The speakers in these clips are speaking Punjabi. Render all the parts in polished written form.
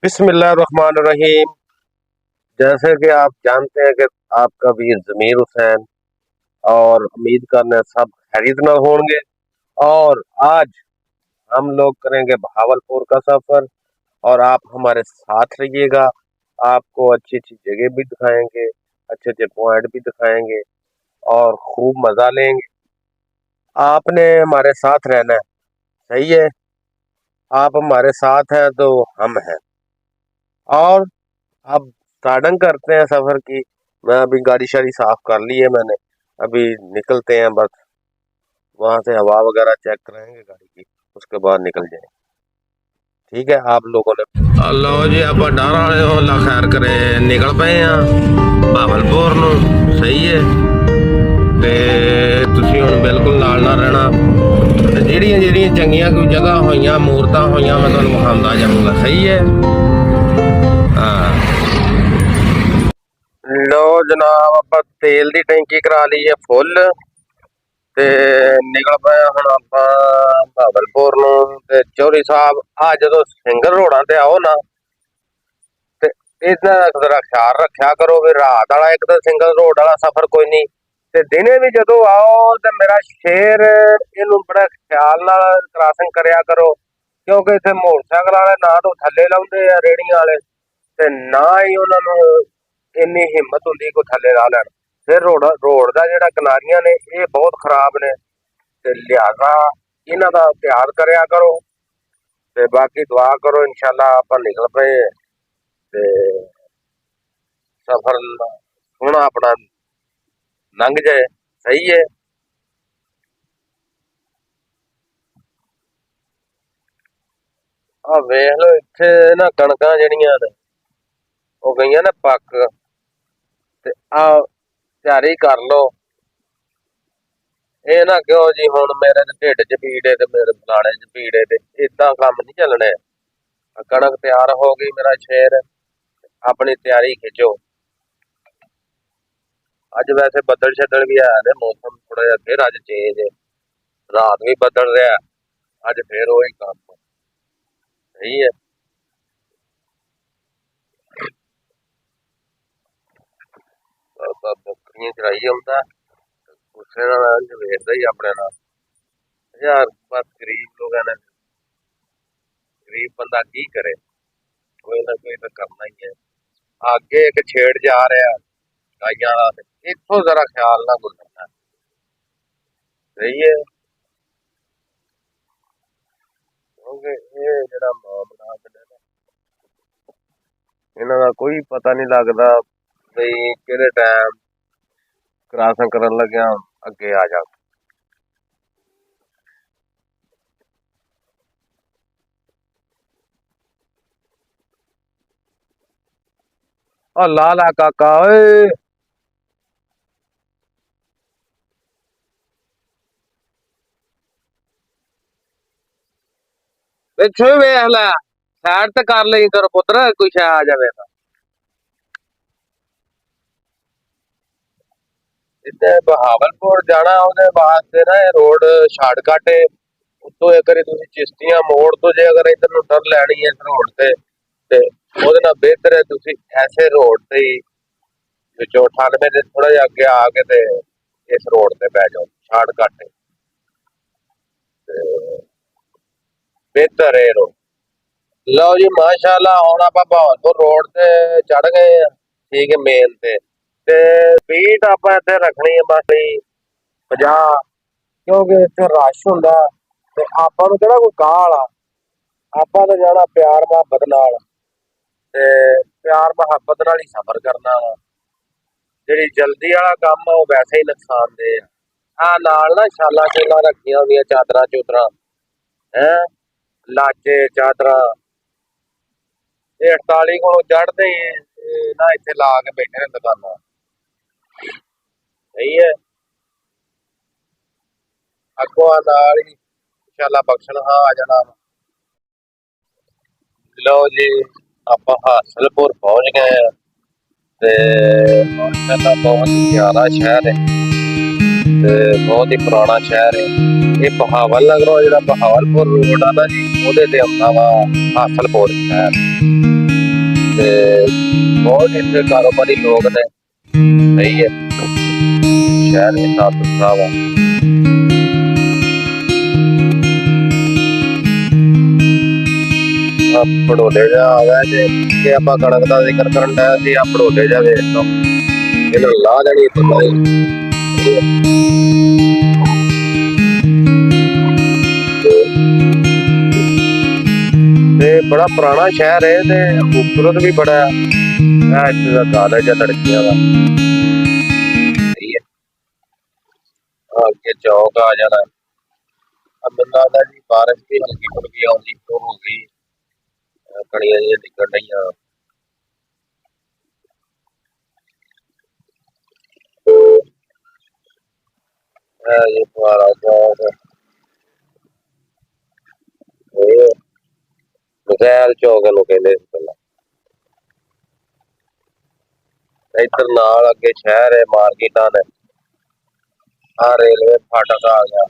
बिस्मिल्लाहिर्रहमानिर्रहीम। जैसे कि आप जानते हैं कि आपका वीर ज़मीर हुसैन और उम्मीद करने सब खैरियत में होंगे। और आज हम लोग करेंगे बहावलपुर का सफ़र और आप हमारे साथ रहिएगा। आपको अच्छी अच्छी जगह भी दिखाएंगे, अच्छे अच्छे पॉइंट भी दिखाएंगे और खूब मज़ा लेंगे। आपने हमारे साथ रहना है, सही है। आप हमारे साथ हैं तो हम हैं। और अब स्टार्टिंग करते हैं सफर की। मैं अभी गाड़ी शाड़ी साफ कर ली है मैंने। अभी निकलते हैं, बस वहां से हवा वगैरह चेक कराएंगे गाड़ी की, उसके बाद निकल जाएंगे। ठीक है, आप लोगों ने लो जी आप डर वाले हो, अल्लाह खैर करे, निकल पे बहावलपुर ਨੂੰ ਸਹੀ ਹੈ। ਤੇ ਤੁਸੀਂ ਹੁਣ ਬਿਲਕੁਲ ਨਾਲ ਨਾ ਰਹਿਣਾ ਤੇ ਜਿਹੜੀਆਂ ਜਿਹੜੀਆਂ ਚੰਗੀਆਂ ਕੋਈ ਜਗ੍ਹਾ ਹੋਈਆਂ ਮੂਰਤਾਂ ਹੋਈਆਂ ਮੈਂ ਤੁਹਾਨੂੰ ਵਿਖਾਉਂਦਾ ਜਾਊਂਗਾ, ਸਹੀ ਹੈ। ਹਾਂ ਲੋ ਜਨਾਬ, ਆਪਾਂ ਤੇਲ ਦੀ ਟੈਂਕੀ ਕਰਾ ਲਈ ਹੈ ਫੁੱਲ ਤੇ ਨਿਕਲ ਪਏ ਹੁਣ ਆਪਾਂ ਬਹਾਵਲਪੁਰ ਨੂੰ। ਤੇ ਚੌਧਰੀ ਸਾਹਿਬ ਆ ਜਦੋਂ ਸਿੰਗਲ ਰੋਡਾਂ ਤੇ ਆਓ ਨਾ ਤੇ ਇਹਦਾ ਜ਼ਰਾ ਖਿਆਲ ਰੱਖਿਆ ਕਰੋ ਵੀ ਰਾਤ ਵਾਲਾ ਇੱਕ ਤਾਂ ਸਿੰਗਲ ਰੋਡ ਵਾਲਾ ਸਫ਼ਰ ਕੋਈ ਨਹੀਂ, ਤੇ ਦਿਨੇ ਵੀ ਜਦੋਂ ਆਓ ਤੇ ਮੇਰਾ ਸ਼ੇਰ ਇਹਨੂੰ ਬੜਾ ਖਿਆਲ ਨਾਲ ਕ੍ਰਾਸਿੰਗ ਕਰਿਆ ਕਰੋ, ਕਿਉਂਕਿ ਇੱਥੇ ਮੋਟਰਸਾਈਕਲ ਵਾਲੇ ਨਾ ਤਾਂ ਥੱਲੇ ਲਾਉਂਦੇ ਆ ਰੇੜੀਆਂ ਵਾਲੇ ਤੇ ਨਾ ਹੀ ਉਹਨਾਂ ਨੂੰ ਇੰਨੀ ਹਿੰਮਤ ਹੁੰਦੀ ਕੋਈ ਥੱਲੇ ਲਾ ਲੈਣ। ਫਿਰ ਰੋਡ ਦਾ ਜਿਹੜਾ ਕਿਨਾਰੀਆਂ ਨੇ ਇਹ ਬਹੁਤ ਖਰਾਬ ਨੇ, ਤੇ ਲਿਹਾਜ਼ਾ ਇਹਨਾਂ ਦਾ ਧਿਆਨ ਕਰਿਆ ਕਰੋ ਤੇ ਬਾਕੀ ਦੁਆ ਕਰੋ। ਇਨਸ਼ਾਅੱਲਾ ਆਪਾਂ ਨਿਕਲ ਪਏ ਤੇ ਸਫ਼ਰ ਹੁਣ ਆਪਣਾ ਲੰਘ ਜਾਏ, ਸਹੀ ਹੈ। ਆ ਵੇਖ ਲਓ ਇੱਥੇ ਨਾ ਕਣਕਾਂ ਜਿਹੜੀਆਂ ਨੇ ਉਹ ਗਈਆਂ ਨੇ ਪੱਕ, ਤੇ ਆ ਤਿਆਰੀ ਕਰ ਲਓ। ਇਹ ਨਾ ਕਿਉਂ ਜੀ ਹੁਣ ਮੇਰੇ ਢਿੱਡ 'ਚ ਪੀੜ ਏ ਤੇ ਮੇਰੇ ਫਲਾਣੇ 'ਚ ਪੀੜ ਏ, ਤੇ ਏਦਾਂ ਕੰਮ ਨਹੀਂ ਚੱਲਣੇ। ਕਣਕ ਤਿਆਰ ਹੋ ਗਈ ਮੇਰਾ ਸ਼ੇਰ, ਆਪਣੀ ਤਿਆਰੀ ਖਿੱਚੋ। ਅੱਜ ਵੈਸੇ ਬੱਦਲ ਛੱਦਲ ਵੀ ਆਇਆ ਨੇ, ਮੌਸਮ ਥੋੜਾ ਜਿਹਾ ਫਿਰ ਅੱਜ ਚੇਂਜ ਹੈ। ਰਾਤ ਵੀ ਬੱਦਲ ਰਿਹਾ, ਅੱਜ ਫਿਰ ਉਹੀ ਕੰਮ, ਸਹੀ ਹੈ। ਬੱਕਰੀਆਂ ਚਰਾਈ ਆਉਂਦਾ, ਗੁੱਸੇ ਨਾਲ ਵੇਖਦਾ ਹੀ ਆਪਣੇ ਨਾਲ ਯਾਰ। ਬਸ ਗਰੀਬ ਲੋਕਾਂ ਨੇ, ਗਰੀਬ ਬੰਦਾ ਕੀ ਕਰੇ, ਕੋਈ ਨਾ ਕੋਈ ਤਾਂ ਕਰਨਾ ਹੀ ਹੈ। ਅੱਗੇ ਇੱਕ ਛੇੜ ਜਾ ਰਿਹਾ ਗਾਈਆਂ ਦਾ, ਇੱਥੋਂ ਜ਼ਰਾ ਖਿਆਲ ਨਾਲ ਗੁਜ਼ਰਨਾ, ਸਹੀ ਹੈ। ਕਿਉਂਕਿ ਇਹ ਜਿਹੜਾ ਮਾਮਲਾ ਇਹਨਾਂ ਦਾ ਕੋਈ ਪਤਾ ਨਹੀਂ ਲੱਗਦਾ ਬਈ ਕਿਹੜੇ ਟਾਈਮ ਕ੍ਰਾਸਿੰਗ ਕਰਨ ਲੱਗਿਆ ਅੱਗੇ ਆ ਜਾ। ਓ ਲਾ ਲਾ ਕਾਕਾ ਓਏ, ਪਿੱਛੇ ਵੇਖ ਲੈ, ਸਾਈਡ ਤੇ ਕਰ ਲਈ ਕਰ ਪੁੱਤਰ, ਕੋਈ ਸ਼ਾ ਆ ਜਾਵੇ ਤਾਂ। ਇੱਥੇ ਬਹਾਵਲਪੁਰ ਜਾਣਾ ਉਹਦੇ ਵਾਸਤੇ ਨਾ ਇਹ ਰੋਡ ਸ਼ਾਰਟਕਟ ਏ। ਉੱਤੋਂ ਇੱਕ ਵਾਰੀ ਤੁਸੀਂ ਚਿਸ਼ਤੀਆਂ ਮੋੜ ਤੋਂ ਜੇ ਅਗਰ ਇੱਧਰ ਨੂੰ ਟਰਨ ਲੈਣੀ ਹੈ ਇਸ ਰੋਡ ਤੇ ਉਹਦੇ ਨਾਲ ਬਿਹਤਰ ਹੈ ਤੁਸੀਂ ਐਸੇ ਰੋਡ ਤੇ ਹੀ ਵਿੱਚੋਂ 98 ਦੇ ਥੋੜਾ ਜਿਹਾ ਅੱਗੇ ਆ ਕੇ ਤੇ ਇਸ ਰੋਡ ਤੇ ਪੈ ਜਾਓ, ਸ਼ਾਰਟਕਟ ਏ ਤੇ ਬਿਹਤਰ ਹੈ ਰੋਡ। ਲਓ ਜੀ ਮਾਸ਼ਾਅੱਲਾ, ਹੁਣ ਆਪਾਂ ਬਹਾਵਲਪੁਰ ਰੋਡ ਤੇ ਚੜ ਗਏ ਆ, ਠੀਕ ਹੈ, ਮੇਨ ਤੇ ਸਪੀਡ ਆਪਾਂ ਇੱਥੇ ਰੱਖਣੀ ਹੈ ਬਸ 50, ਕਿਉਂਕਿ ਇੱਥੇ ਰਸ਼ ਹੁੰਦਾ ਤੇ ਆਪਾਂ ਨੂੰ ਕਿਹੜਾ ਕੋਈ ਕਾਹਲ ਆ। ਆਪਾਂ ਤਾਂ ਜਾਣਾ ਪਿਆਰ ਮੁਹੱਬਤ ਨਾਲ, ਤੇ ਪਿਆਰ ਮੁਹੱਬਤ ਨਾਲ ਹੀ ਸਫ਼ਰ ਕਰਨਾ ਵਾ। ਜਿਹੜੀ ਜਲਦੀ ਵਾਲਾ ਕੰਮ ਆ ਉਹ ਵੈਸੇ ਹੀ ਨੁਕਸਾਨਦੇਹ ਆ। ਨਾਲ ਨਾ ਛਾਲਾਂ ਛੂਲਾਂ ਰੱਖੀਆਂ ਹੁੰਦੀਆਂ, ਚਾਦਰਾਂ ਚੂਦਰਾਂ ਹੈ, ਲਾਚੇ ਚਾਦਰਾਂ, ਇਹ 48 ਕੋਲੋਂ ਚੜ੍ਹਦੇ ਹੀ ਨਾ ਇੱਥੇ ਲਾ ਕੇ ਬੈਠੇ ਨੇ ਦੁਕਾਨਾਂ, ਸਹੀ ਹੈ। ਅੱਗੋਂ ਨਾਲ ਹੀ ਇਨਸ਼ਾਅੱਲਾ ਬਖਸ਼ਣ ਹਾਂ ਆ ਜਾਣਾ। ਲਓ ਜੀ ਆਪਾਂ ਹਾਸਲਪੁਰ ਪਹੁੰਚ ਗਏ ਆ ਤੇ ਮਾਸ਼ਾਅੱਲਾ ਬਹੁਤ ਹੀ ਪਿਆਰਾ ਸ਼ਹਿਰ ਹੈ ਤੇ ਬਹੁਤ ਹੀ ਪੁਰਾਣਾ ਸ਼ਹਿਰ ਹੈ। ਇਹ ਬਹਾਵਲਨਗਰੋਂ ਜਿਹੜਾ ਬਹਾਵਲਪੁਰ ਰੋਡ ਆ ਨਾ ਜੀ, ਉਹਦੇ ਤੇ ਆਉਂਦਾ ਵਾ ਹਾਸਲਪੁਰ ਸ਼ਹਿਰ। ਤੇ ਬਹੁਤ ਇੱਥੇ ਕਾਰੋਬਾਰੀ ਲੋਕ ਨੇ, ਸਹੀ ਹੈ, ਸ਼ਹਿਰ ਵੀ ਸਾਫ ਸੁਥਰਾ ਵਾ। ਪੜੋਲੇ ਜਾ ਆ ਗਿਆ ਜੇ ਆਪਾਂ ਕਣਕ ਦਾ ਜ਼ਿਕਰ ਕਰਨ ਡਿਆ ਸੀ, ਆ ਪੜੋਲੇ ਜਾ ਵੇਖ ਲਓ, ਇਹਨੂੰ ਲਾ ਦੇਣੀ ਪਕਾਈ। ਤੇ ਬੜਾ ਪੁਰਾਣਾ ਸ਼ਹਿਰ ਹੈ ਤੇ ਖੂਬਸੂਰਤ ਵੀ ਬੜਾ ਹੈ। ਇੱਥੇ ਦਾ ਕਾਲਜ ਆ ਲੜਕੀਆਂ ਦਾ, ਸਹੀ ਹੈ। ਅੱਗੇ ਚੌਕ ਆ ਜਾਣਾ। ਮੈਨੂੰ ਲੱਗਦਾ ਜੀ ਬਾਰਿਸ਼ ਵੀ ਹਲਕੀ ਫੁਲਕੀ ਆਉਂਦੀ ਸ਼ੁਰੂ ਹੋ ਗਈ, ਕਣੀਆਂ ਜਿਹੀਆਂ ਡਿੱਗਣ ਡਈਆਂ। ਇਹ ਫੁਆਰਾ ਚੌਕ, ਇਹ ਮਜ਼ੈਲ ਚੌਕ ਨੂੰ ਕਹਿੰਦੇ ਸੀ ਪਹਿਲਾਂ। ਇੱਧਰ ਨਾਲ ਅੱਗੇ ਸ਼ਹਿਰ ਹੈ, ਮਾਰਕੀਟਾਂ ਨੇ, ਆ ਰੇਲਵੇ ਫਾਟਕ ਆ ਗਿਆ।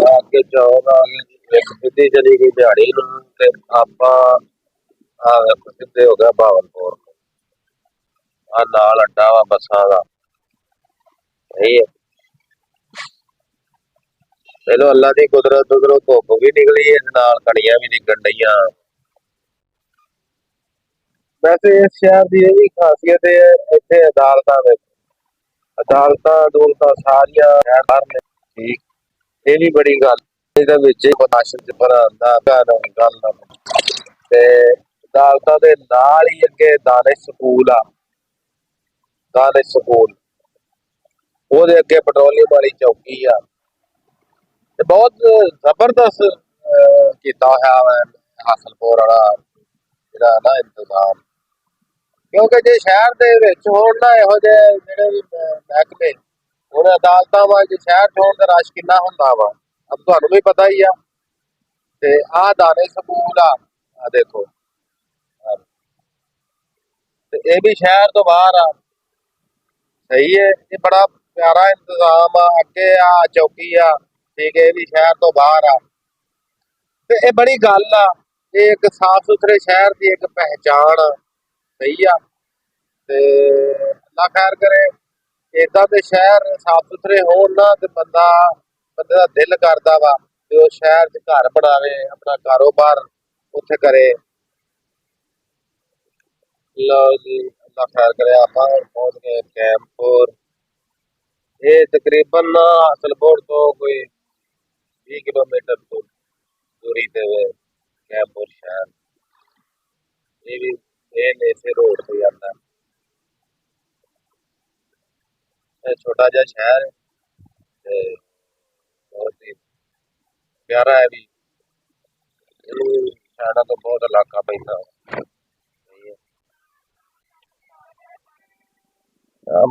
ਅੱਗੇ ਚੌਕ ਆ ਗਿਆ, ਇੱਕ ਸਿੱਧੀ ਚਲੀ ਗਈ ਦਿਹਾੜੀ ਨੂੰ ਤੇ ਆਪਾਂ ਸਿੱਧੇ ਹੋ ਗਿਆ ਬਹਾਵਲਪੁਰ। ਆ ਨਾਲ ਅੱਡਾ ਵਾ ਬੱਸਾਂ ਦਾ, ਸਹੀ ਹੈ। ਚਲੋ ਅੱਲਾ ਦੀ ਕੁਦਰਤ, ਉਧਰੋਂ ਧੁੱਪ ਵੀ ਨਿਕਲੀ ਹੈ, ਨਾਲ ਕਣੀਆਂ ਵੀ ਨਿਕਲ ਡਈਆਂ। ਵੈਸੇ ਇਸ ਸ਼ਹਿਰ ਦੀ ਇਹ ਵੀ ਖਾਸੀਅਤ ਹੈ, ਇੱਥੇ ਅਦਾਲਤਾਂ ਵਿੱਚ ਅਦਾਲਤਾਂ ਅਦੂਲਤਾਂ ਸਾਰੀਆਂ ਬਾਹਰ ਨੇ, ਠੀਕ। ਇਹ ਵੀ ਬੜੀ ਗੱਲ, ਇਹਦੇ ਵਿੱਚ ਬਨਾਸ਼ਰ ਚ ਭਰਾਂਦਾ ਗੱਲ। ਤੇ ਅਦਾਲਤਾਂ ਦੇ ਨਾਲ ਹੀ ਅੱਗੇ ਦਾਨਿਸ਼ ਸਕੂਲ ਆ, ਦਾਨਿਸ਼ ਸਕੂਲ, ਉਹਦੇ ਅੱਗੇ ਪੈਟਰੋਲੀਅਮ ਵਾਲੀ ਚੌਕੀ ਆ। ਤੇ ਬਹੁਤ ਜ਼ਬਰਦਸਤ ਕੀਤਾ ਹੋਇਆ ਵਾ ਹਾਸਲਪੁਰ ਵਾਲਾ ਜਿਹੜਾ ਨਾ ਇੰਤਜ਼ਾਮ। ਕਿਉਂਕਿ ਜੇ ਸ਼ਹਿਰ ਦੇ ਵਿੱਚ ਹੋਣ ਨਾ ਇਹੋ ਜਿਹੇ ਜਿਹੜੇ ਵੀ ਮਹਿਕਮੇ, ਹੁਣ ਅਦਾਲਤਾਂ ਵਾ, ਜੇ ਸ਼ਹਿਰ ਚ ਹੋਣ ਦਾ ਰਸ਼ ਕਿੰਨਾ ਹੁੰਦਾ ਵਾ, ਅਬ ਤੁਹਾਨੂੰ ਵੀ ਪਤਾ ਹੀ ਆ। ਤੇ ਆਹ ਦਾਨਿਸ਼ ਸਕੂਲ ਆ, ਆ ਦੇਖੋ, ਤੇ ਇਹ ਵੀ ਸ਼ਹਿਰ ਤੋਂ ਬਾਹਰ ਆ, ਸਹੀ ਹੈ। ਇਹ ਬੜਾ ਪਿਆਰਾ ਇੰਤਜ਼ਾਮ ਆ। ਅੱਗੇ ਆ ਚੌਕੀ ਆ, ਠੀਕ ਹੈ, ਇਹ ਵੀ ਸ਼ਹਿਰ ਤੋਂ ਬਾਹਰ ਆ। ਤੇ ਇਹ ਬੜੀ ਗੱਲ ਆ, ਇਹ ਇੱਕ ਸਾਫ ਸੁਥਰੇ ਸ਼ਹਿਰ ਦੀ ਇੱਕ ਪਹਿਚਾਣ ਆ, ਸਹੀ ਆ। ਤੇ ਅੱਲਾ ਖੈਰ ਕਰੇ, ਏਦਾਂ ਦੇ ਸ਼ਹਿਰ ਸਾਫ ਸੁਥਰੇ ਹੋਣ ਨਾ ਤੇ ਬੰਦੇ ਦਾ ਦਿਲ ਕਰਦਾ ਵਾ ਤੇ ਉਹ ਸ਼ਹਿਰ 'ਚ ਘਰ ਬਣਾਵੇ, ਆਪਣਾ ਕਾਰੋਬਾਰ ਉੱਥੇ ਕਰੇ। ਲਓ ਜੀ, ਅੱਲਾ ਖੈਰ ਕਰੇ, ਆਪਾਂ ਪਹੁੰਚ ਗਏ ਕੈਂਪਪੁਰ। ਇਹ ਤਕਰੀਬਨ ਹਾਸਲਪੁਰ ਤੋਂ ਕੋਈ 20 ਕਿਲੋਮੀਟਰ ਦੂਰੀ ਤੇ ਕੈਂਪਪੁਰ ਸ਼ਹਿਰ। ਇਹ ਵੀ ਇਹ ਇਸੇ ਰੋਡ ਤੇ ਜਾਂਦਾ। ਇਹ ਛੋਟਾ ਜਿਹਾ ਸ਼ਹਿਰ ਹੈ ਤੇ ਬਹੁਤ ਹੀ ਪਿਆਰਾ ਹੈ ਵੀ। ਇਹਨੂੰ ਸ਼ਹਿਰਾਂ ਤੋਂ ਬਹੁਤ ਇਲਾਕਾ ਪੈਂਦਾ।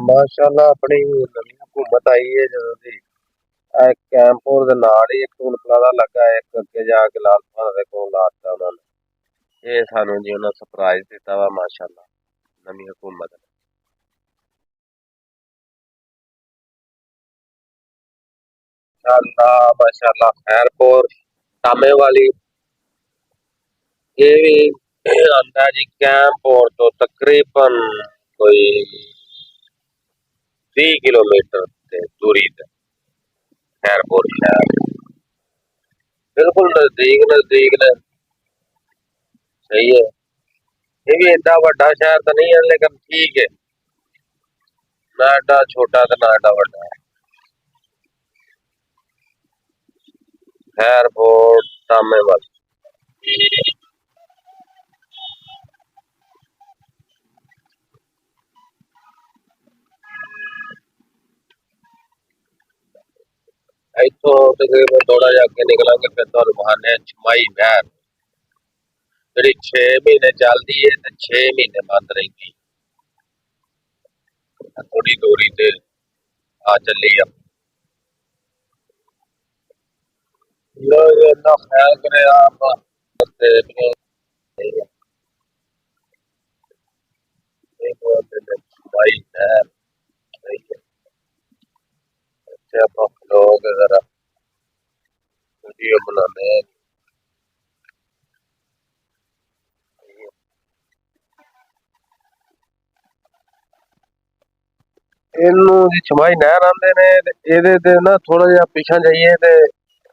ਮਾਸ਼ਾਅੱਲਾ ਆਪਣੀ ਨਵੀਂ ਹਕੂਮਤ ਆਈ ਹੈ ਜਦੋਂ ਦੀ। ਕੈਂਪਪੁਰ ਦੇ ਨਾਲ ਹੀ ਇੱਕ ਟੂਲ ਪਲਾਜ਼ਾ ਲੱਗਾ ਹੈ, ਇੱਕ ਅੱਗੇ ਜਾ ਕੇ ਲਾਲ ਖਾਨ ਦੇ ਕੋਲ ਲਾਤਾ ਉਹਨਾਂ ਨੇ। ਇਹ ਸਾਨੂੰ ਜੀ ਉਹਨਾਂ ਸਰਪ੍ਰਾਈਜ਼ ਦਿੱਤਾ ਵਾ ਮਾਸ਼ਾਅੱਲਾ ਨਵੀਂ ਹਕੂਮਤ ਨੇ। ਮਾਸ਼ਾਅੱਲਾ ਖੈਰਪੁਰ ਟਾਮੇ ਵਾਲੀ, ਇਹ ਵੀ ਆਉਂਦਾ ਜੀ ਕੈਂਪਪੁਰ ਤੋਂ ਤਕਰੀਬਨ ਕੋਈ 30 ਕਿਲੋਮੀਟਰ ਤੇ ਦੂਰੀ ਤੇ ਖੈਰਪੁਰ ਸ਼ਹਿਰ, ਬਿਲਕੁਲ ਨਜ਼ਦੀਕ ਨੇ, ਸਹੀ ਹੈ। ਇਹ ਵੀ ਏਡਾ ਵੱਡਾ ਸ਼ਹਿਰ ਤਾਂ ਨਹੀਂ ਹੈ, ਲੇਕਿਨ ਠੀਕ ਹੈ, ਨਾ ਏਡਾ ਛੋਟਾ ਤੇ ਨਾ ਏਡਾ ਵੱਡਾ। ਖੈਰਪੁਰ ਟਾਮੇ ਵਾਲੀ, ਇੱਥੋਂ ਤਕਰੀਬਨ ਥੋੜਾ ਜਿਹਾ ਅੱਗੇ ਨਿਕਲਾਂਗੇ ਫਿਰ ਤੁਹਾਨੂੰ ਬਹਾਨੇ ਛਮਾਈ ਨਹਿਰ। ਜਿਹੜੀ 6 ਮਹੀਨੇ ਚੱਲਦੀ ਹੈ ਤੇ 6 ਮਹੀਨੇ ਬੰਦ ਰਹਿੰਦੀ ਹੈ। ਥੋੜੀ ਦੂਰੀ ਤੇ ਆ ਚੱਲੀ ਆ। ਲੋ ਜੀ ਇੰਨਾ ਖਿਆਲ ਕਰੇ ਆਪ ਤੇ भाई है सही है। अच्छा आप लोग जरा वीडियो बनाने हैं। ਇਹਨੂੰ ਜੀ ਛਮਾਈ ਨਹਿਰ ਆਂਦੇ ਨੇ ਤੇ ਇਹਦੇ ਤੇ ਨਾ ਥੋੜਾ ਜਿਹਾ ਪਿਛਾਂ ਜਾਈਏ ਤੇ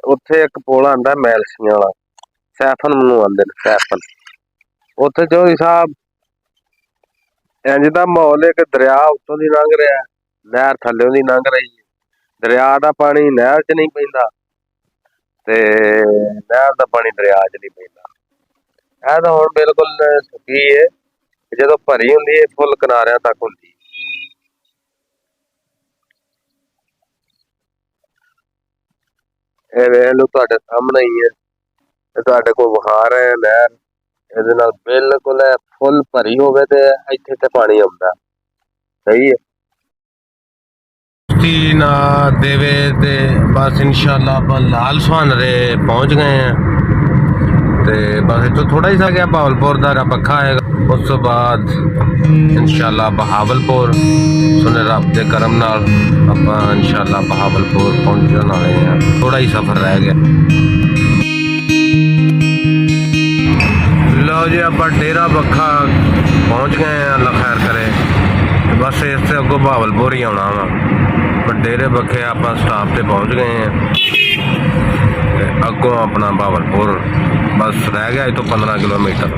ਉੱਥੇ ਇੱਕ ਪੁਲ ਆਂਦਾ ਮੈਲਸੀਆਂ ਵਾਲਾ, ਸੈਫਨ ਨੂੰ ਆਂਦੇ ਨੇ ਸੈਫਨ। ਉੱਥੇ ਜੋ ਹਿਸਾਬ ਇੰਜ ਦਾ ਮਾਹੌਲ ਹੈ ਕਿ ਦਰਿਆ ਉੱਤੋਂ ਦੀ ਲੰਘ ਰਿਹਾ, ਨਹਿਰ ਥੱਲਿਓਂ ਦੀ ਲੰਘ ਰਹੀ ਹੈ। ਦਰਿਆ ਦਾ ਪਾਣੀ ਨਹਿਰ 'ਚ ਨਹੀਂ ਪੈਂਦਾ ਤੇ ਨਹਿਰ ਦਾ ਪਾਣੀ ਦਰਿਆ 'ਚ ਨਹੀਂ ਪੈਂਦਾ। ਇਹ ਤਾਂ ਹੁਣ ਬਿਲਕੁਲ ਸੁੱਕੀ ਹੈ, ਜਦੋਂ ਭਰੀ ਹੁੰਦੀ ਹੈ ਫੁੱਲ ਕਿਨਾਰਿਆਂ ਤੱਕ ਹੁੰਦੀ। ਇਹ ਵੇਖ ਲਓ ਤੁਹਾਡੇ ਸਾਹਮਣੇ ਹੀ ਹੈ, ਤੇ ਤੁਹਾਡੇ ਕੋਲ ਵਿਖਾ ਰਹੇ ਨਹਿਰ। ਇਹਦੇ ਨਾਲ ਬਿਲਕੁਲ ਫੁੱਲ ਭਰੀ ਹੋਵੇ ਤੇ ਇੱਥੇ ਤੇ ਪਾਣੀ ਆਉਂਦਾ। ਸਹੀ ਹੈ ਨਾ ਦੇਵੇ ਤੇ ਬਸ ਇਨਸ਼ਾਅੱਲਾ ਆਪਾਂ ਲਾਲ ਸੁਹਾਨਰੇ ਪਹੁੰਚ ਗਏ हैं। ਤੇ ਬਸ ਇੱਥੋਂ ਥੋੜਾ ਹੀ ਸਾ ਗਿਆ ਬਹਾਵਲਪੁਰ ਦਾ ਪੱਖਾ ਆਏਗਾ, ਉਸ ਤੋਂ ਬਾਅਦ ਇਨਸ਼ਾਅੱਲਾ ਬਹਾਵਲਪੁਰ ਸੁਣੇ ਰੱਬ ਦੇ ਕਰਮ ਨਾਲ ਆਪਾਂ ਇਨਸ਼ਾਅੱਲਾ ਬਹਾਵਲਪੁਰ ਪਹੁੰਚਣ ਵਾਲੇ ਹਾਂ। ਥੋੜਾ ਹੀ ਸਫ਼ਰ ਰਹਿ ਗਿਆ। ਲਓ ਜੀ ਆਪਾਂ ਡੇਰਾ ਬੱਖਾ ਪਹੁੰਚ ਗਏ हैं, अल्लाह खैर करे। बस इससे अगों बहावलपुर ही आना वा, पर डेरे बखे आप स्टाफ से पहुँच गए हैं। अगों अपना बहावलपुर बस रह गया इतों 15 किलोमीटर।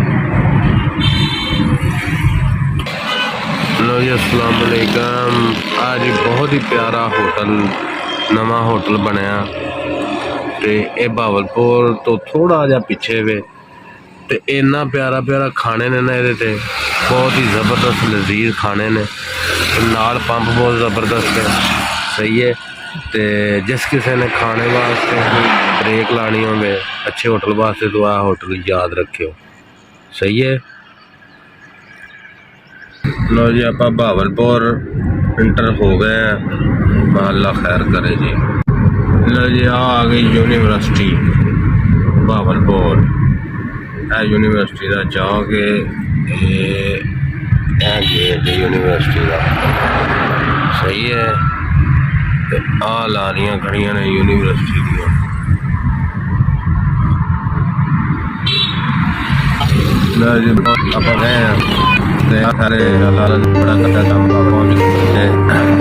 लो जी अस्सलाम वालेकुम। आज बहुत ही प्यारा होटल नवा होटल बनया ते ये बहावलपुर तो थोड़ा जा पिछे वे ते इन्ना प्यारा प्यारा खाने ने ना ये बहुत ही ज़बरदस्त लजीज खाने ने, नाल पंप बहुत ज़बरदस्त है। सही है तो जिस किसी ने खाने वास्ते ब्रेक लानी हो अच्छे होटल वास्ते तो आ होटल याद रखियो। सही है। लो जी आप बहावलपुर इंटर हो गए हैं, अल्लाह खैर करे जी। लो जी आ गई यूनिवर्सिटी बहावलपुर। यूनिवर्सिटी का जाओगे गेट यूनिवर्सिटी का। सही है ते आ लारियां खड़ियां ने यूनिवर्सिटी दियां। आप गए सारे बड़ा कट्टा काम पहुंच गए।